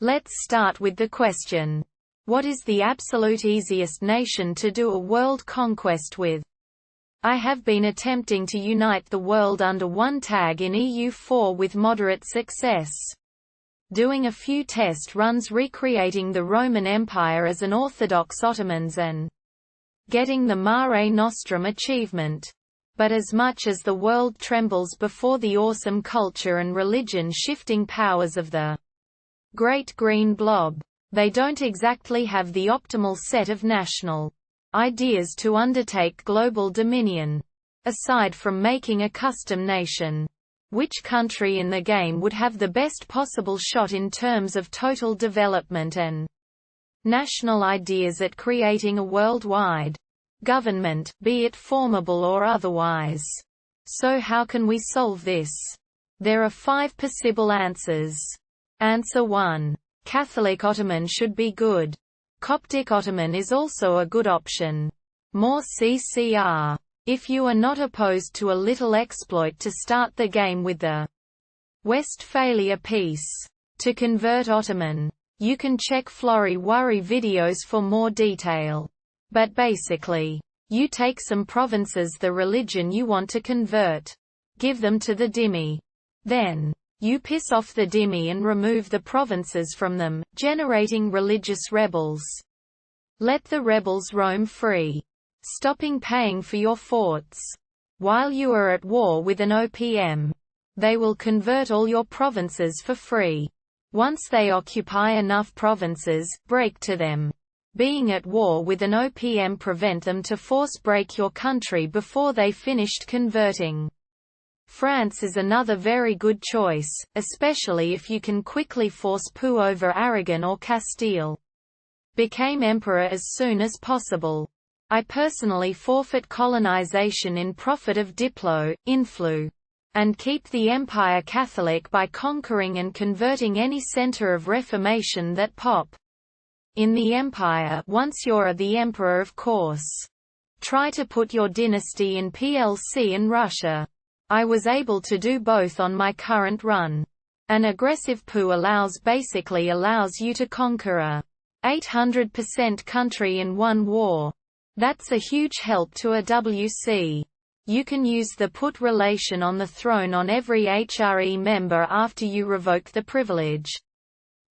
Let's start with the question. What is the absolute easiest nation to do a world conquest with? I have been attempting to unite the world under one tag in EU4 with moderate success. Doing a few test runs recreating the Roman Empire as an Orthodox Ottomans and getting the Mare Nostrum achievement. But as much as the world trembles before the awesome culture and religion-shifting powers of the Great Green Blob, they don't exactly have the optimal set of national ideas to undertake global dominion. Aside from making a custom nation, which country in the game would have the best possible shot in terms of total development and national ideas at creating a worldwide government, be it formable or otherwise? So how can we solve this? There are 5 possible answers. Answer 1. Catholic Ottoman should be good. Coptic Ottoman is also a good option. More CCR. If you are not opposed to a little exploit to start the game with the Westphalia Peace. To convert Ottoman, you can check Florey Worry videos for more detail. But basically, you take some provinces the religion you want to convert. Give them to the dhimmi. Then, you piss off the dhimmi and remove the provinces from them, generating religious rebels. Let the rebels roam free, stopping paying for your forts. While you are at war with an OPM, they will convert all your provinces for free. Once they occupy enough provinces, break to them. Being at war with an OPM prevent them to force break your country before they finished converting. France is another very good choice, especially if you can quickly force Poo over Aragon or Castile. Became emperor as soon as possible. I personally forfeit colonization in profit of Diplo, Influ. And keep the empire Catholic by conquering and converting any center of reformation that pop in the empire once you're the emperor, of course. Try to put your dynasty in PLC and Russia. I was able to do both on my current run. An aggressive coup basically allows you to conquer a 800% country in one war. That's a huge help to a WC. You can use the put relation on the throne on every HRE member after you revoke the privilege.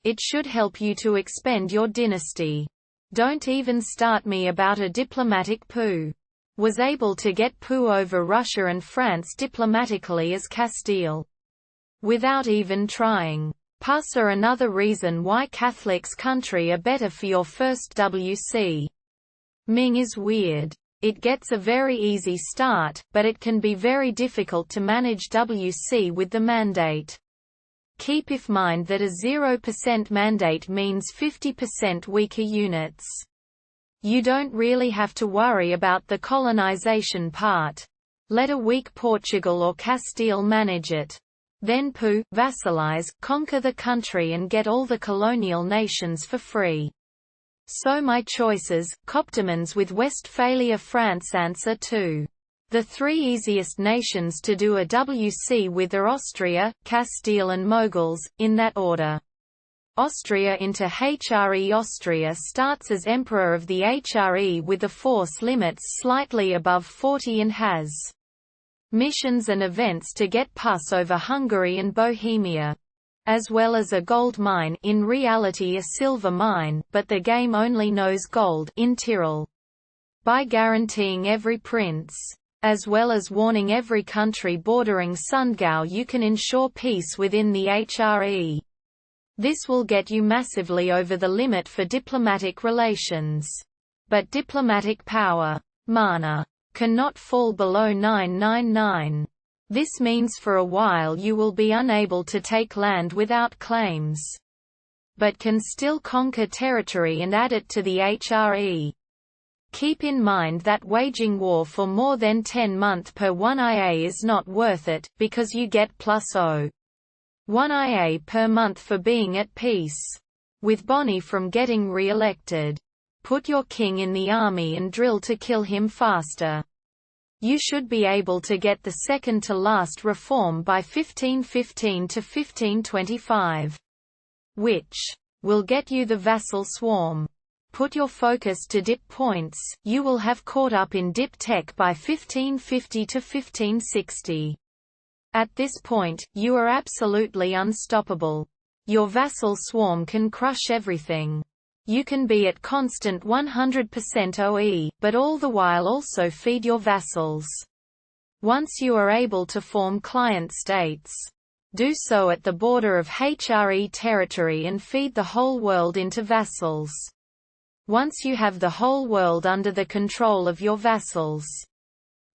It should help you to expend your dynasty. Don't even start me about a diplomatic coup. Was able to get Poo over Russia and France diplomatically as Castile. Without even trying. Pus are another reason why Catholics country are better for your first WC. Ming is weird. It gets a very easy start, but it can be very difficult to manage WC with the mandate. Keep in mind that a 0% mandate means 50% weaker units. You don't really have to worry about the colonization part. Let a weak Portugal or Castile manage it. Then Poo, vassalize, conquer the country and get all the colonial nations for free. So my choices, Coptomans with Westphalia France. Answer 2. The 3 easiest nations to do a WC with are Austria, Castile and Moguls, in that order. Austria into HRE. Austria starts as Emperor of the HRE with the force limits slightly above 40 and has missions and events to get Pus over Hungary and Bohemia. As well as a gold mine, in reality a silver mine, but the game only knows gold, in Tyrol. By guaranteeing every prince, as well as warning every country bordering Sundgau, you can ensure peace within the HRE. This will get you massively over the limit for diplomatic relations. But diplomatic power, mana, cannot fall below 999. This means for a while you will be unable to take land without claims. But can still conquer territory and add it to the HRE. Keep in mind that waging war for more than 10 months per 1 IA is not worth it, because you get +0.1 IA per month for being at peace with Bonnie from getting re-elected. Put your king in the army and drill to kill him faster. You should be able to get the second to last reform by 1515 to 1525. Which will get you the vassal swarm. Put your focus to dip points, you will have caught up in dip tech by 1550 to 1560. At this point, you are absolutely unstoppable. Your vassal swarm can crush everything. You can be at constant 100% OE, but all the while also feed your vassals. Once you are able to form client states, do so at the border of HRE territory and feed the whole world into vassals. Once you have the whole world under the control of your vassals,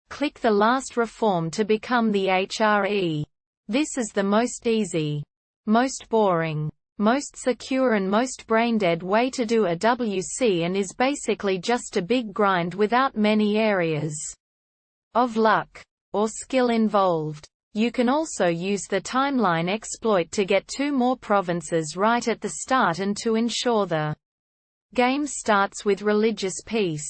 click the last reform to become the HRE. This is the most easy, most boring, most secure and most braindead way to do a WC, and is basically just a big grind without many areas of luck or skill involved. You can also use the timeline exploit to get 2 more provinces right at the start and to ensure the game starts with religious peace,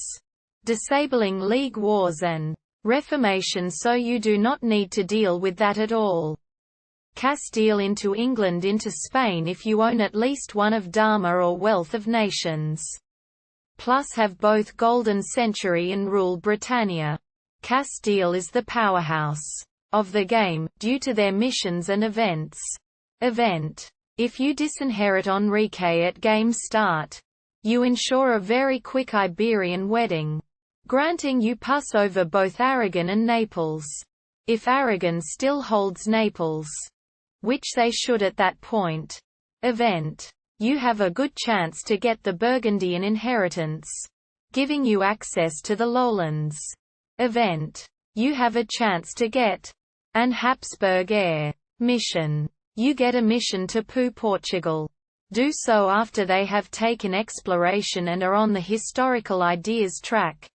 disabling league wars and reformation, so you do not need to deal with that at all. Castile into England into Spain if you own at least one of Dharma or Wealth of Nations. Plus have both Golden Century and rule Britannia. Castile is the powerhouse of the game, due to their missions and events. Event. If you disinherit Enrique at game start, you ensure a very quick Iberian wedding, granting you pass over both Aragon and Naples. If Aragon still holds Naples, which they should at that point. Event. You have a good chance to get the Burgundian inheritance, giving you access to the lowlands. Event. You have a chance to get an Habsburg heir. Mission. You get a mission to Portugal. Do so after they have taken exploration and are on the historical ideas track,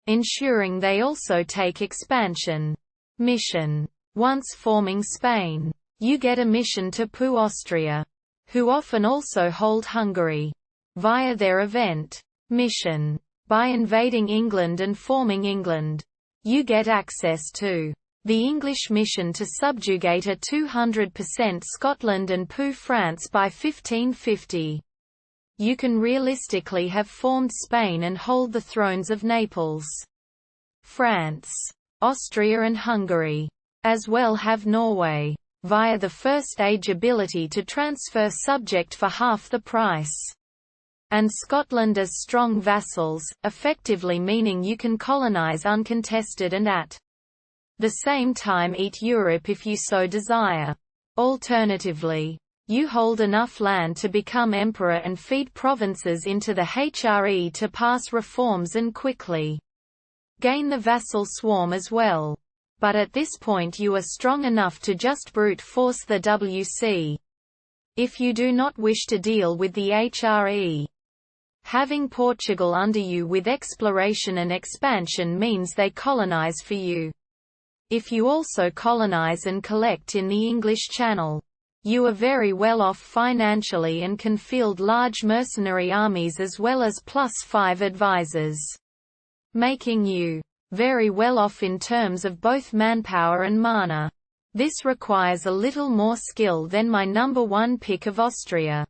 ensuring they also take expansion. Mission. Once forming Spain, you get a mission to Austria, who often also hold Hungary, via their event. Mission. By invading England and forming England, you get access to the English mission to subjugate a 200% Scotland and France by 1550. You can realistically have formed Spain and hold the thrones of Naples, France, Austria and Hungary, as well have Norway, via the First Age ability to transfer subject for half the price, and Scotland as strong vassals, effectively meaning you can colonize uncontested and at the same time eat Europe if you so desire. Alternatively, you hold enough land to become emperor and feed provinces into the HRE to pass reforms and quickly gain the vassal swarm as well. But at this point you are strong enough to just brute force the WC. If you do not wish to deal with the HRE, having Portugal under you with exploration and expansion means they colonize for you. If you also colonize and collect in the English Channel, you are very well off financially and can field large mercenary armies as well as +5 advisors, making you very well off in terms of both manpower and mana. This requires a little more skill than my number 1 pick of Austria,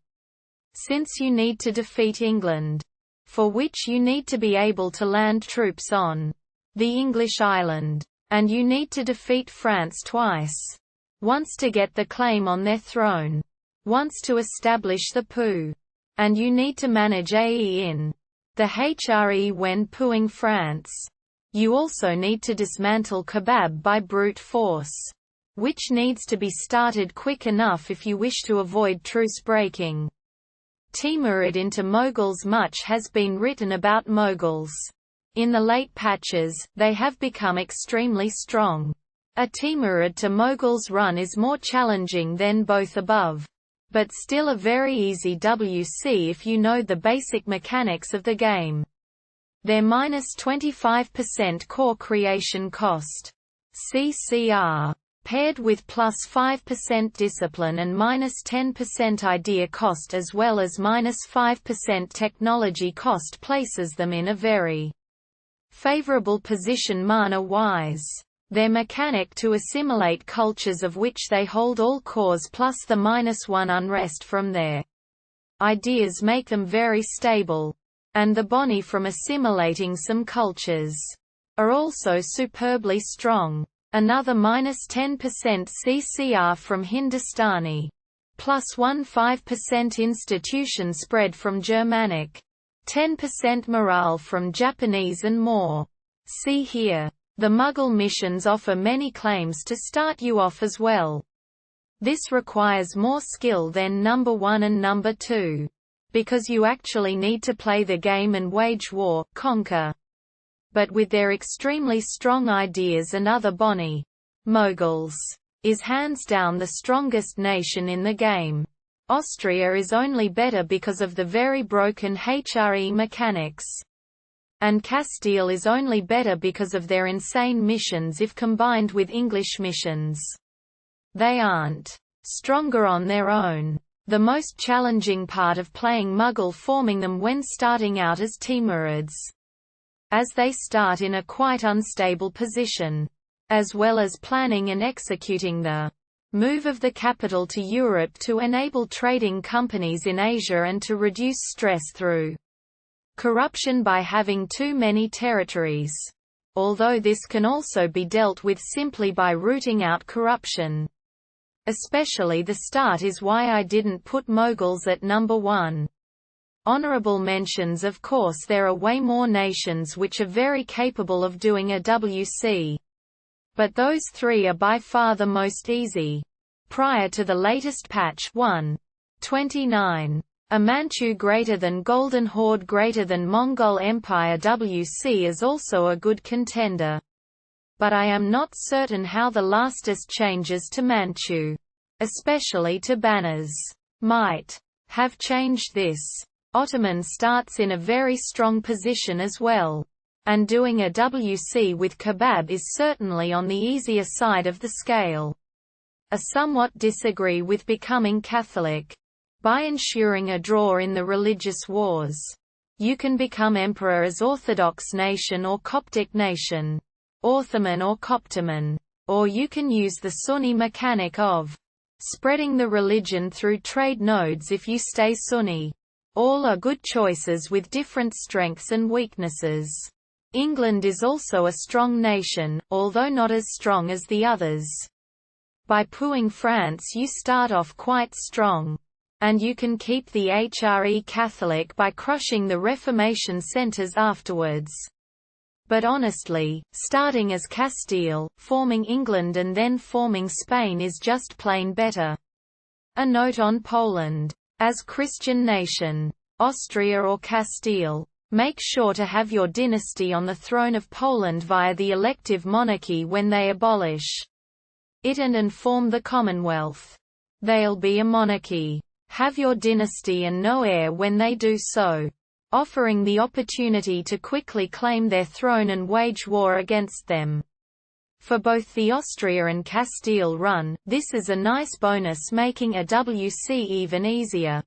since you need to defeat England, for which you need to be able to land troops on the English island. And you need to defeat France twice. Once to get the claim on their throne. Once to establish the POU. And you need to manage AE in the HRE when POUing France. You also need to dismantle Kebab by brute force, which needs to be started quick enough if you wish to avoid truce breaking. Timurid into Moguls. Much has been written about Moguls. In the late patches, they have become extremely strong. A Timurid to Moguls run is more challenging than both above, but still a very easy WC if you know the basic mechanics of the game. Their -25% core creation cost, CCR, paired with +5% discipline and -10% idea cost as well as -5% technology cost places them in a very favorable position mana-wise. Their mechanic to assimilate cultures of which they hold all cores plus the -1 unrest from their Ideas make them very stable. And the boni from assimilating some cultures are also superbly strong. Another -10% CCR from Hindustani. +1 5% institution spread from Germanic. 10% morale from Japanese and more. See here. The Mughal missions offer many claims to start you off as well. This requires more skill than number 1 and number 2. Because you actually need to play the game and wage war, conquer. But with their extremely strong ideas and other boni, Mughals is hands down the strongest nation in the game. Austria is only better because of the very broken HRE mechanics. And Castile is only better because of their insane missions if combined with English missions. They aren't stronger on their own. The most challenging part of playing Mughal forming them when starting out as Timurids, as they start in a quite unstable position, as well as planning and executing the move of the capital to Europe to enable trading companies in Asia and to reduce stress through corruption by having too many territories. Although this can also be dealt with simply by rooting out corruption. Especially the start is why I didn't put Mughals at number 1. Honorable mentions. Of course there are way more nations which are very capable of doing a WC. But those 3 are by far the most easy. Prior to the latest patch 1.29. A Manchu greater than Golden Horde greater than Mongol Empire WC is also a good contender. But I am not certain how the lastest changes to Manchu, especially to banners, might have changed this. Ottoman starts in a very strong position as well. And doing a WC with Kebab is certainly on the easier side of the scale. I somewhat disagree with becoming Catholic. By ensuring a draw in the religious wars, you can become emperor as Orthodox nation or Coptic nation, Ottoman or Coptoman, or you can use the Sunni mechanic of spreading the religion through trade nodes if you stay Sunni. All are good choices with different strengths and weaknesses. England is also a strong nation, although not as strong as the others. By pooing France you start off quite strong. And you can keep the HRE Catholic by crushing the Reformation centers afterwards. But honestly, starting as Castile, forming England and then forming Spain is just plain better. A note on Poland. As Christian nation, Austria or Castile, make sure to have your dynasty on the throne of Poland via the elective monarchy when they abolish it and form the Commonwealth. They'll be a monarchy. Have your dynasty and no heir when they do so, offering the opportunity to quickly claim their throne and wage war against them. For both the Austria and Castile run, this is a nice bonus making a WC even easier.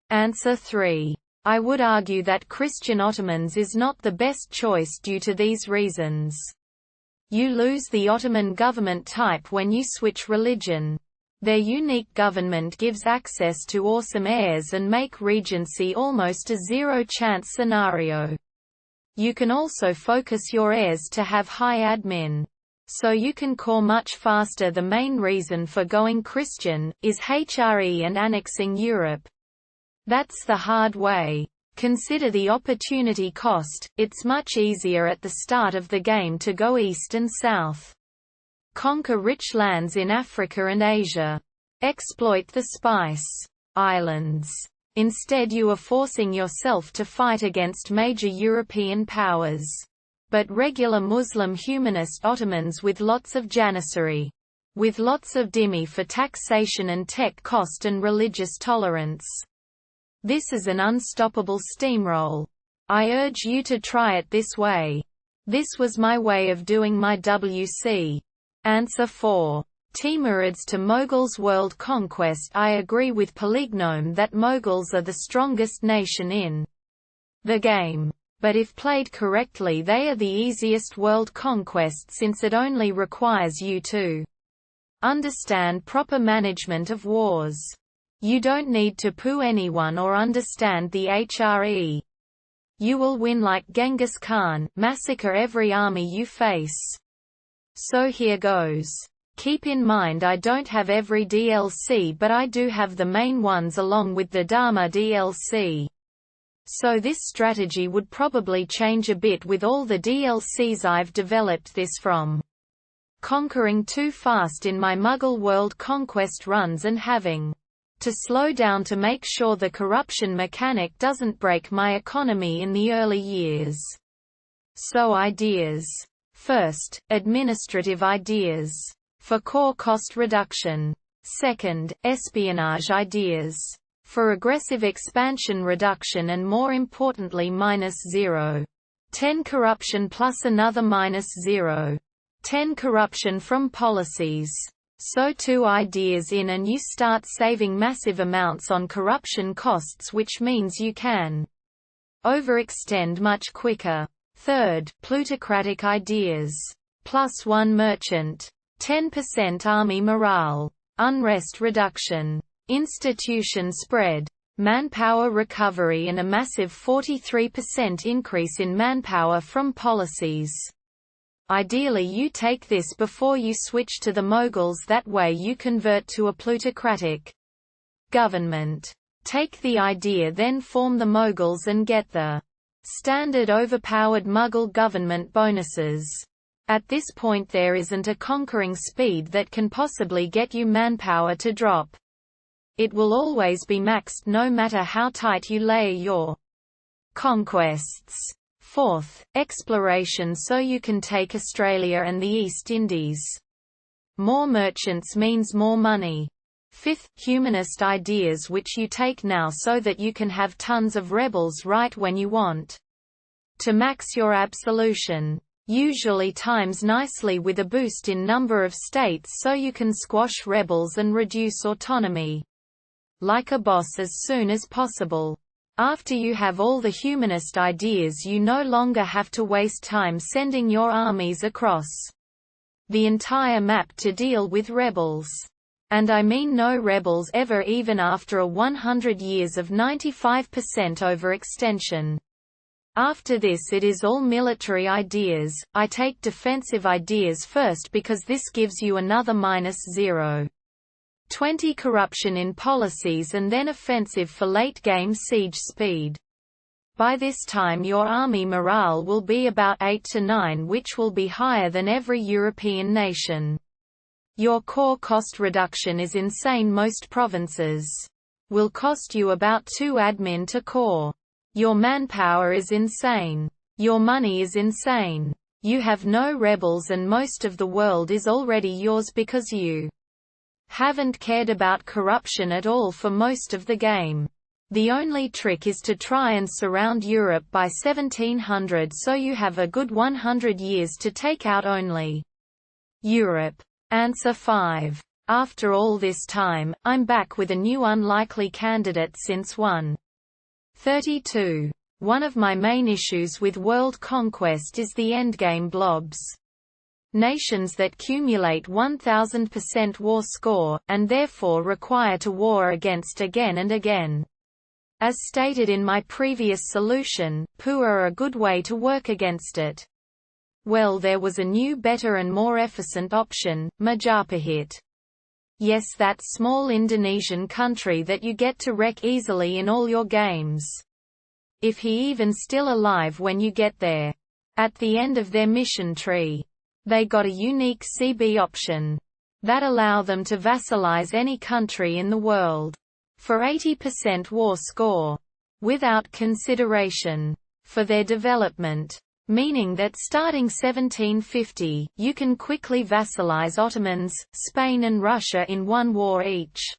Answer 3. I would argue that Christian Ottomans is not the best choice due to these reasons. You lose the Ottoman government type when you switch religion. Their unique government gives access to awesome heirs and make regency almost a zero-chance scenario. You can also focus your heirs to have high admin. So you can core much faster. The main reason for going Christian is HRE and annexing Europe. That's the hard way. Consider the opportunity cost. It's much easier at the start of the game to go east and south. Conquer rich lands in Africa and Asia. Exploit the spice islands. Instead you are forcing yourself to fight against major European powers. But regular Muslim humanist Ottomans with lots of janissary. With lots of dhimmi for taxation and tech cost and religious tolerance. This is an unstoppable steamroll. I urge you to try it this way. This was my way of doing my WC. Answer 4. Timurids to Mughals world conquest. I agree with Polygnome that Mughals are the strongest nation in the game. But if played correctly they are the easiest world conquest since it only requires you to understand proper management of wars. You don't need to poo anyone or understand the HRE. You will win like Genghis Khan, massacre every army you face. So here goes. Keep in mind I don't have every DLC, but I do have the main ones along with the Dharma DLC. So this strategy would probably change a bit with all the DLCs I've developed this from. Conquering too fast in my Muggle world conquest runs and having to slow down to make sure the corruption mechanic doesn't break my economy in the early years. So ideas. First, administrative ideas. For core cost reduction. Second, espionage ideas. For aggressive expansion reduction and more importantly -0.10 corruption plus another -0.10 corruption from policies. So two ideas in and you start saving massive amounts on corruption costs, which means you can overextend much quicker. Third, plutocratic ideas. +1 merchant. 10% army morale. Unrest reduction. Institution spread. Manpower recovery and a massive 43% increase in manpower from policies. Ideally you take this before you switch to the Moguls, that way you convert to a plutocratic government. Take the idea, then form the Moguls and get the standard overpowered Muggle government bonuses. At this point there isn't a conquering speed that can possibly get you manpower to drop. It will always be maxed no matter how tight you layer your conquests. Fourth, exploration, so you can take Australia and the East Indies. More merchants means more money. Fifth, humanist ideas, which you take now so that you can have tons of rebels right when you want to max your absolution. Usually times nicely with a boost in number of states so you can squash rebels and reduce autonomy like a boss as soon as possible. After you have all the humanist ideas, you no longer have to waste time sending your armies across the entire map to deal with rebels. And I mean no rebels ever, even after a 100 years of 95% overextension. After this it is all military ideas. I take defensive ideas first because this gives you another -0.20 corruption in policies, and then offensive for late-game siege speed. By this time your army morale will be about 8 to 9, which will be higher than every European nation. Your core cost reduction is insane. Most provinces will cost you about 2 admin to core. Your manpower is insane. Your money is insane. You have no rebels and most of the world is already yours because you haven't cared about corruption at all for most of the game. The only trick is to try and surround Europe by 1700 so you have a good 100 years to take out only Europe. Answer 5. After all this time, I'm back with a new unlikely candidate since 1.32. One of my main issues with world conquest is the endgame blobs. Nations that accumulate 1000% war score, and therefore require to war against again and again. As stated in my previous solution, poo are a good way to work against it. Well, there was a new, better and more efficient option, Majapahit. Yes, that small Indonesian country that you get to wreck easily in all your games. If he even still alive when you get there. At the end of their mission tree. They got a unique CB option that allow them to vassalize any country in the world for 80% war score, without consideration for their development, meaning that starting 1750, you can quickly vassalize Ottomans, Spain and Russia in one war each.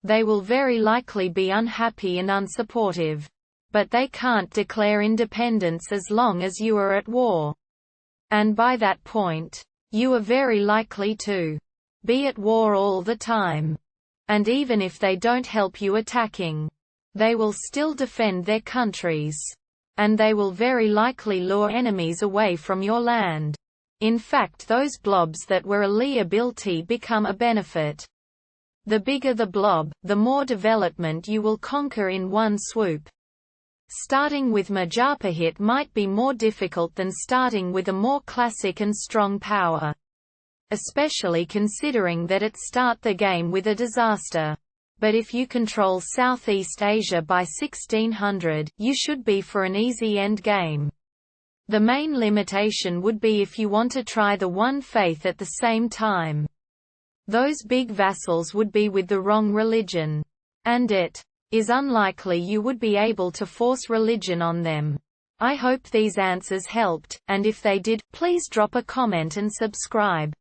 They will very likely be unhappy and unsupportive, but they can't declare independence as long as you are at war. And by that point, you are very likely to be at war all the time. And even if they don't help you attacking, they will still defend their countries. And they will very likely lure enemies away from your land. In fact, those blobs that were a liability become a benefit. The bigger the blob, the more development you will conquer in one swoop. Starting with Majapahit might be more difficult than starting with a more classic and strong power. Especially considering that it start the game with a disaster. But if you control Southeast Asia by 1600, you should be for an easy endgame. The main limitation would be if you want to try the one faith at the same time. Those big vassals would be with the wrong religion. And it is unlikely you would be able to force religion on them. I hope these answers helped, and if they did, please drop a comment and subscribe.